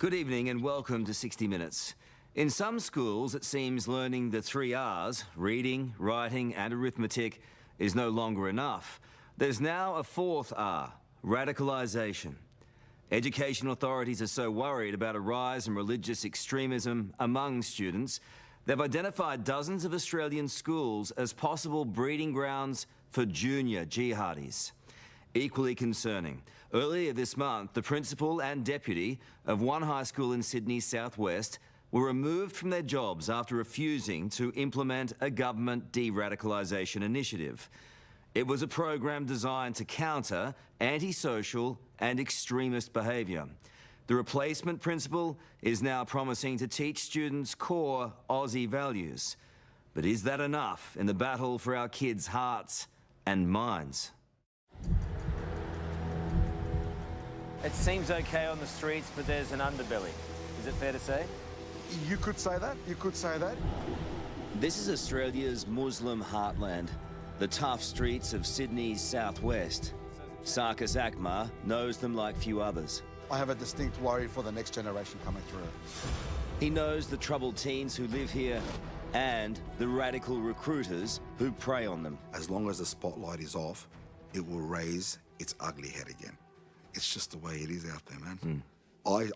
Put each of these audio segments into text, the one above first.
Good evening and welcome to 60 Minutes. In some schools, it seems learning the 3 R's, reading, writing and arithmetic, is no longer enough. There's now a 4th R, radicalisation. Education authorities are so worried about a rise in religious extremism among students, they've identified dozens of Australian schools as possible breeding grounds for junior jihadis. Equally concerning, earlier this month, the principal and deputy of one high school in Sydney's southwest were removed from their jobs after refusing to implement a government de-radicalisation initiative. It was a program designed to counter antisocial and extremist behaviour. The replacement principal is now promising to teach students core Aussie values. But is that enough in the battle for our kids' hearts and minds? It seems okay on the streets, but there's an underbelly. Is it fair to say? You could say that. You could say that. This is Australia's Muslim heartland, the tough streets of Sydney's southwest. Sarkis Akmar knows them like few others. I have a distinct worry for the next generation coming through. He knows the troubled teens who live here and the radical recruiters who prey on them. As long as the spotlight is off, it will raise its ugly head again. It's just the way it is out there, man.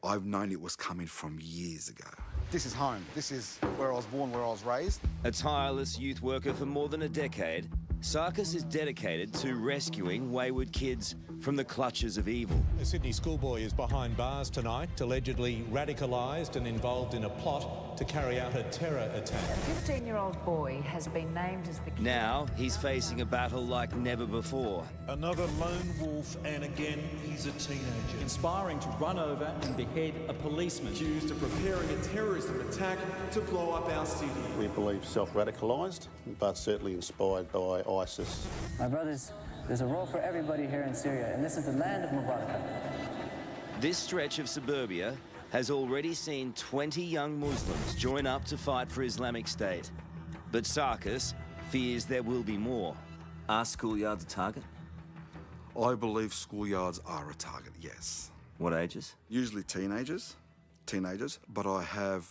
I've known it was coming from years ago. This is home. This is where I was born, where I was raised. A tireless youth worker for more than a decade, Sarkis is dedicated to rescuing wayward kids from the clutches of evil. A Sydney schoolboy is behind bars tonight, allegedly radicalised and involved in a plot to carry out a terror attack. A 15-year-old boy has been named as the... Now he's facing a battle like never before. Another lone wolf, and again he's a teenager. Inspiring to run over and behead a policeman. Accused of preparing a terrorist attack to blow up our city. We believe self-radicalised, but certainly inspired by ISIS. My brothers, there's a role for everybody here in Syria, and this is the land of Mubarak. This stretch of suburbia has already seen 20 young Muslims join up to fight for Islamic State. But Sarkis fears there will be more. Are schoolyards a target? I believe schoolyards are a target, yes. What ages? Usually teenagers, but I have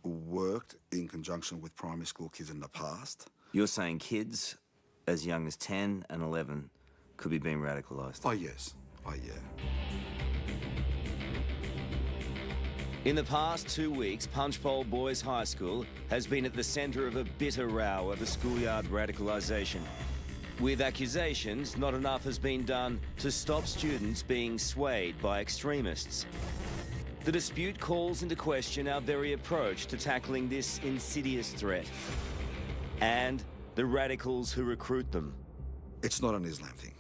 worked in conjunction with primary school kids in the past. You're saying kids as young as 10 and 11 could be being radicalised? Oh, yes. Oh, yeah. In the past 2 weeks, Punchbowl Boys High School has been at the centre of a bitter row over schoolyard radicalisation. With accusations, not enough has been done to stop students being swayed by extremists. The dispute calls into question our very approach to tackling this insidious threat and the radicals who recruit them. It's not an Islam thing.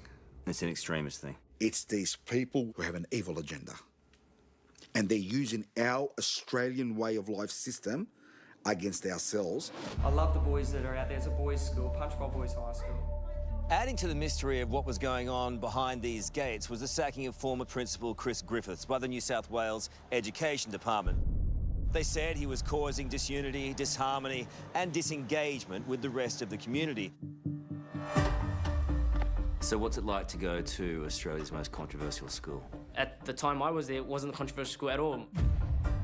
It's an extremist thing. It's these people who have an evil agenda. And they're using our Australian way of life system against ourselves. I love the boys that are out there. It's a boys' school, Punchbowl Boys High School. Adding to the mystery of what was going on behind these gates was the sacking of former principal Chris Griffiths by the New South Wales Education Department. They said he was causing disunity, disharmony and disengagement with the rest of the community. So what's it like to go to Australia's most controversial school? At the time I was there, it wasn't a controversial school at all.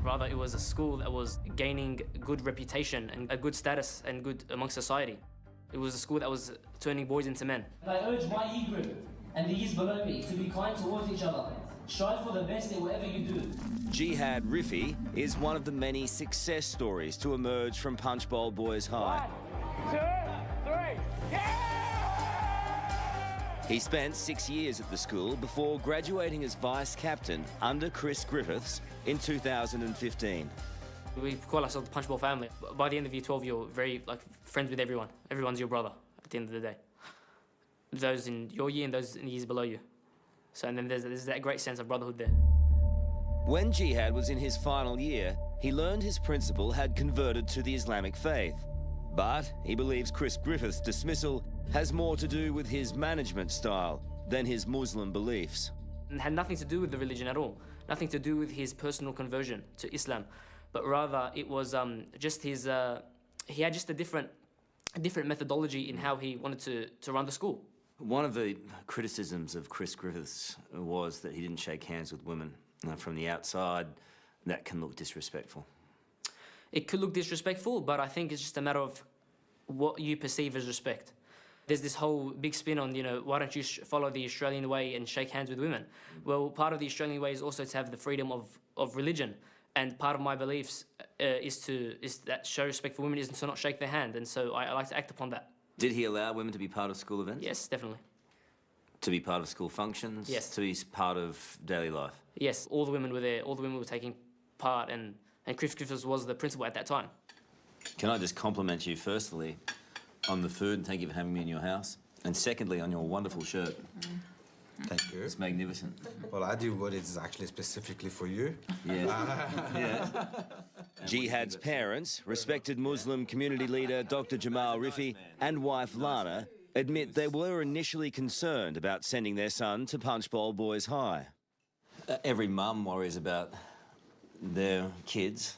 Rather, it was a school that was gaining good reputation and a good status and good amongst society. It was a school that was turning boys into men. I urge my group and the years below me to be kind towards each other. Strive for the best in whatever you do. Jihad Rifi is one of the many success stories to emerge from Punchbowl Boys High. 1, 2, 3, yeah! He spent 6 years at the school before graduating as vice captain under Chris Griffiths in 2015. We call ourselves the Punchbowl family. By the end of year 12, you're very friends with everyone. Everyone's your brother at the end of the day. Those in your year and those in the years below you. So and then there's that great sense of brotherhood there. When Jihad was in his final year, he learned his principal had converted to the Islamic faith. But he believes Chris Griffith's dismissal has more to do with his management style than his Muslim beliefs. It had nothing to do with the religion at all. Nothing to do with his personal conversion to Islam. But rather, it was just his... he had just a different methodology in how he wanted to run the school. One of the criticisms of Chris Griffiths was that he didn't shake hands with women. From the outside, that can look disrespectful? It could look disrespectful, but I think it's just a matter of what you perceive as respect. There's this whole big spin on, why don't you follow the Australian way and shake hands with women? Well, part of the Australian way is also to have the freedom of religion. And part of my beliefs is that show respect for women is to not shake their hand. And so I like to act upon that. Did he allow women to be part of school events? Yes, definitely. To be part of school functions? Yes. To be part of daily life? Yes, all the women were there. All the women were taking part, and Chris Griffiths was the principal at that time. Can I just compliment you, firstly, on the food, and thank you for having me in your house, and secondly, on your wonderful shirt. Thank you. It's magnificent. Well, I do what is actually specifically for you. Yeah. Jihad's parents, respected Muslim community leader Dr. Jamal Rifi and wife Lana, admit they were initially concerned about sending their son to Punchbowl Boys High. Every mum worries about their kids.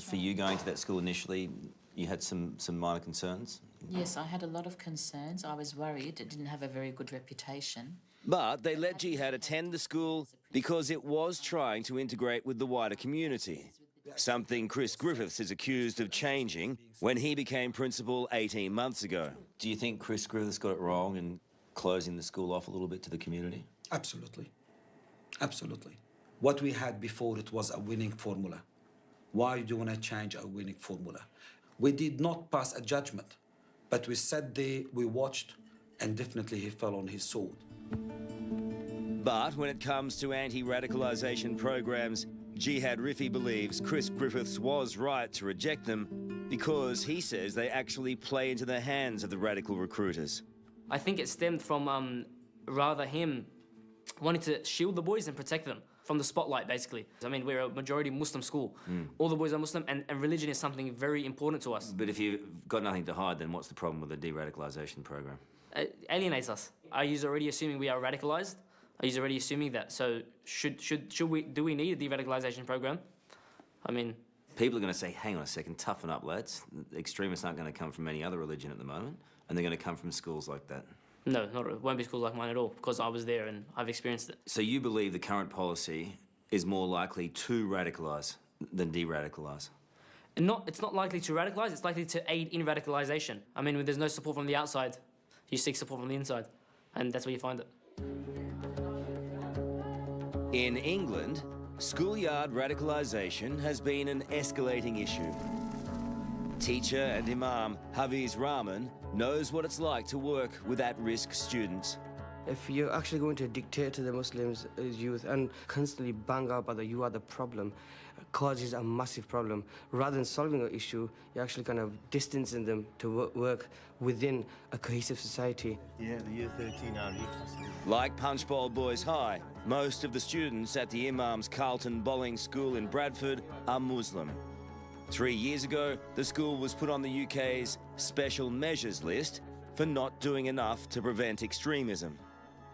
For you going to that school initially, you had some minor concerns? Yes, I had a lot of concerns. I was worried. It didn't have a very good reputation. But they let Jihad attend the school because it was trying to integrate with the wider community, something Chris Griffiths is accused of changing when he became principal 18 months ago. Do you think Chris Griffiths got it wrong in closing the school off a little bit to the community? Absolutely. Absolutely. What we had before, it was a winning formula. Why do you want to change a winning formula? We did not pass a judgment, but we sat there, we watched, and definitely he fell on his sword. But when it comes to anti-radicalisation programs, Jihad Rifi believes Chris Griffiths was right to reject them because he says they actually play into the hands of the radical recruiters. I think it stemmed from rather him wanting to shield the boys and protect them from the spotlight, basically. I mean, we're a majority Muslim school. All the boys are Muslim, and religion is something very important to us. But if you've got nothing to hide, then what's the problem with the de-radicalisation program? It alienates us. Are you already assuming we are radicalised? Are you already assuming that? So do we need a de-radicalisation program? I mean... People are going to say, hang on a second, toughen up, lads. The extremists aren't going to come from any other religion at the moment, and they're going to come from schools like that. No, it won't be schools like mine at all, because I was there and I've experienced it. So you believe the current policy is more likely to radicalise than de-radicalise? It's not likely to radicalise, it's likely to aid in radicalisation. I mean, when there's no support from the outside, you seek support from the inside, and that's where you find it. In England, schoolyard radicalisation has been an escalating issue. Teacher and Imam Hafiz Rahman knows what it's like to work with at-risk students. If you're actually going to dictate to the Muslims youth and constantly bang out about you are the problem, causes a massive problem. Rather than solving an issue, you're actually kind of distancing them to work within a cohesive society. Yeah, the year 13 are Like Punchbowl Boys High, most of the students at the Imam's Carlton Bowling School in Bradford are Muslim. 3 years ago, the school was put on the UK's special measures list for not doing enough to prevent extremism.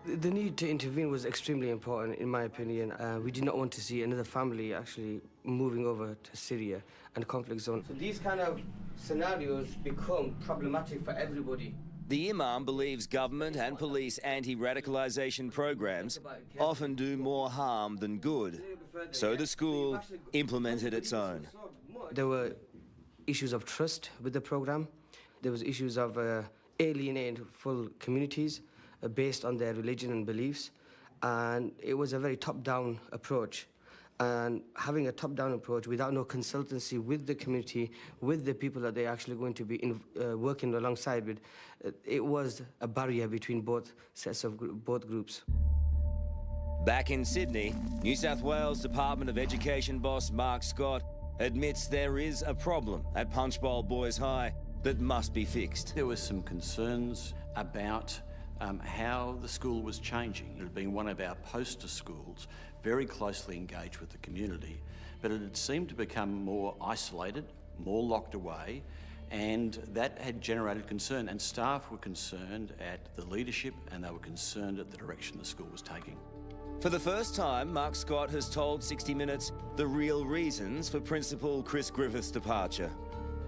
The need to intervene was extremely important, in my opinion. We did not want to see another family actually moving over to Syria and conflict zone. So these kind of scenarios become problematic for everybody. The Imam believes government and police anti-radicalisation programs often do more harm than good, so the school implemented its own. There were issues of trust with the program. There was issues of alienating full communities based on their religion and beliefs, and it was a very top-down approach. And having a top-down approach without no consultancy with the community, with the people that they're actually going to be working alongside with, it was a barrier between both sets of both groups. Back in Sydney, New South Wales Department of Education boss Mark Scott admits there is a problem at Punchbowl Boys High that must be fixed. There were some concerns about how the school was changing. It had been one of our poster schools, very closely engaged with the community, but it had seemed to become more isolated, more locked away, and that had generated concern, and staff were concerned at the leadership and they were concerned at the direction the school was taking. For the first time, Mark Scott has told 60 Minutes the real reasons for Principal Chris Griffiths' departure,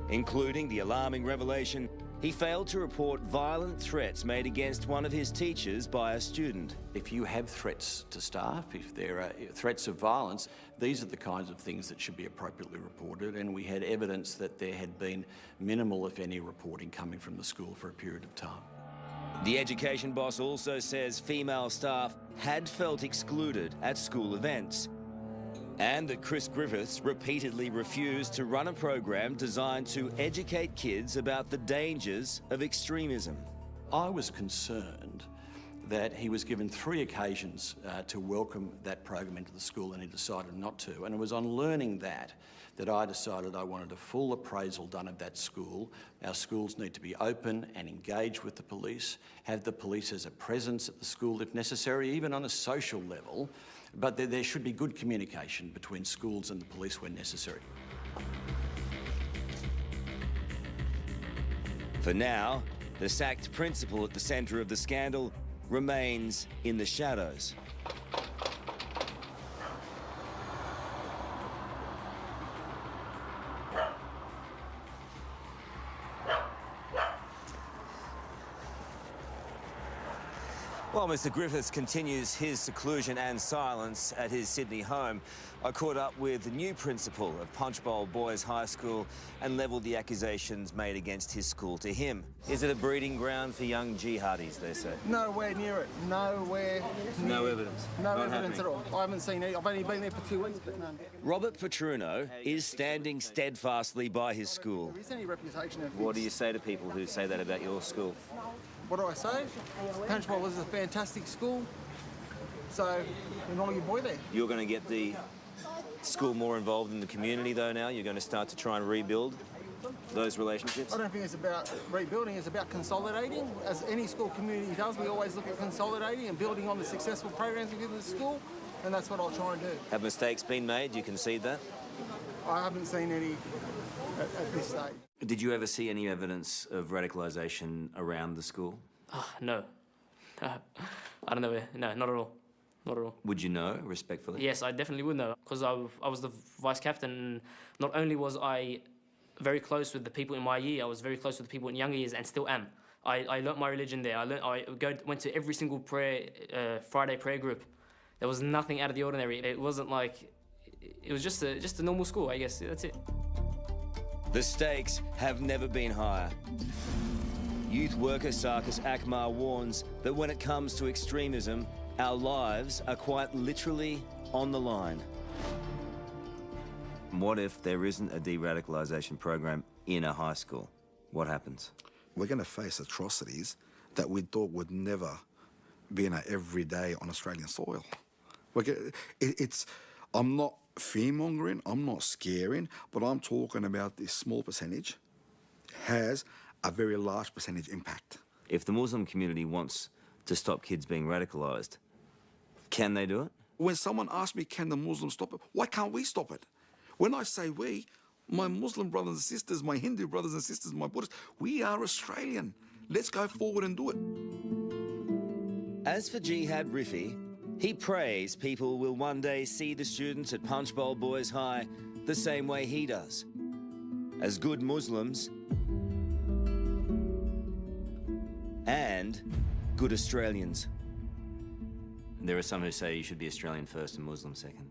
including the alarming revelation he failed to report violent threats made against one of his teachers by a student. If you have threats to staff, if there are threats of violence, these are the kinds of things that should be appropriately reported, and we had evidence that there had been minimal, if any, reporting coming from the school for a period of time. The education boss also says female staff had felt excluded at school events, and that Chris Griffiths repeatedly refused to run a program designed to educate kids about the dangers of extremism. I was concerned that he was given 3 occasions to welcome that program into the school and he decided not to. And it was on learning that I decided I wanted a full appraisal done of that school. Our schools need to be open and engage with the police, have the police as a presence at the school if necessary, even on a social level. But there should be good communication between schools and the police when necessary. For now, the sacked principal at the centre of the scandal remains in the shadows. While Mr. Griffiths continues his seclusion and silence at his Sydney home, I caught up with the new principal of Punchbowl Boys High School and levelled the accusations made against his school to him. Is it a breeding ground for young jihadis, they say? Nowhere near it. Nowhere near No evidence? No Not evidence happening. at all. I haven't seen it. I've only been there for 2 weeks, but none. Robert Petruno is standing steadfastly by his school. There is any reputation of What do you say to people who say that about your school? What do I say? Punchbowl is a fantastic school, so enroll your boy there. You're going to get the school more involved in the community, though, now? You're going to start to try and rebuild those relationships? I don't think it's about rebuilding, it's about consolidating. As any school community does, we always look at consolidating and building on the successful programs within the school, and that's what I'll try and do. Have mistakes been made? Do you concede that? I haven't seen any at this stage. Did you ever see any evidence of radicalisation around the school? Oh, no. I don't know. No, not at all. Not at all. Would you know, respectfully? Yes, I definitely would know, because I was the vice captain. And not only was I very close with the people in my year, I was very close with the people in younger years, and still am. I learnt my religion there. I went to every single Friday prayer group. There was nothing out of the ordinary. It wasn't like, it was just a normal school, I guess. That's it. The stakes have never been higher. Youth worker Sarkis Akmar warns that when it comes to extremism, our lives are quite literally on the line. What if there isn't a de-radicalisation program in a high school? What happens? We're going to face atrocities that we thought would never be in our everyday on Australian soil. I'm not fear-mongering, I'm not scaring, but I'm talking about this small percentage has a very large percentage impact. If the Muslim community wants to stop kids being radicalised, can they do it? When someone asks me, can the Muslims stop it? Why can't we stop it? When I say we, my Muslim brothers and sisters, my Hindu brothers and sisters, my Buddhists, we are Australian. Let's go forward and do it. As for Jihad Rifi, he prays people will one day see the students at Punchbowl Boys High the same way he does, as good Muslims and good Australians. There are some who say you should be Australian first and Muslim second.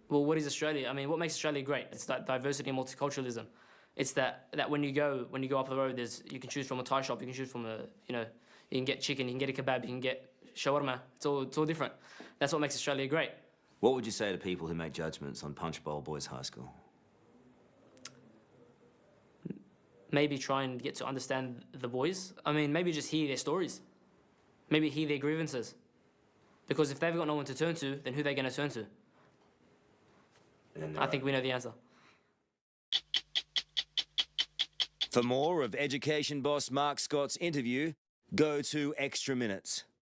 Well, what is Australia? I mean, what makes Australia great? It's that diversity and multiculturalism. It's that when you go up the road, you can choose from a Thai shop, you can choose from you can get chicken, you can get a kebab, you can get shawarma. It's all different. That's what makes Australia great. What would you say to people who make judgments on Punchbowl Boys High School? Maybe try and get to understand the boys. I mean, maybe just hear their stories. Maybe hear their grievances. Because if they've got no one to turn to, then who are they going to turn to? I think we know the answer. For more of education boss Mark Scott's interview, go to Extra Minutes.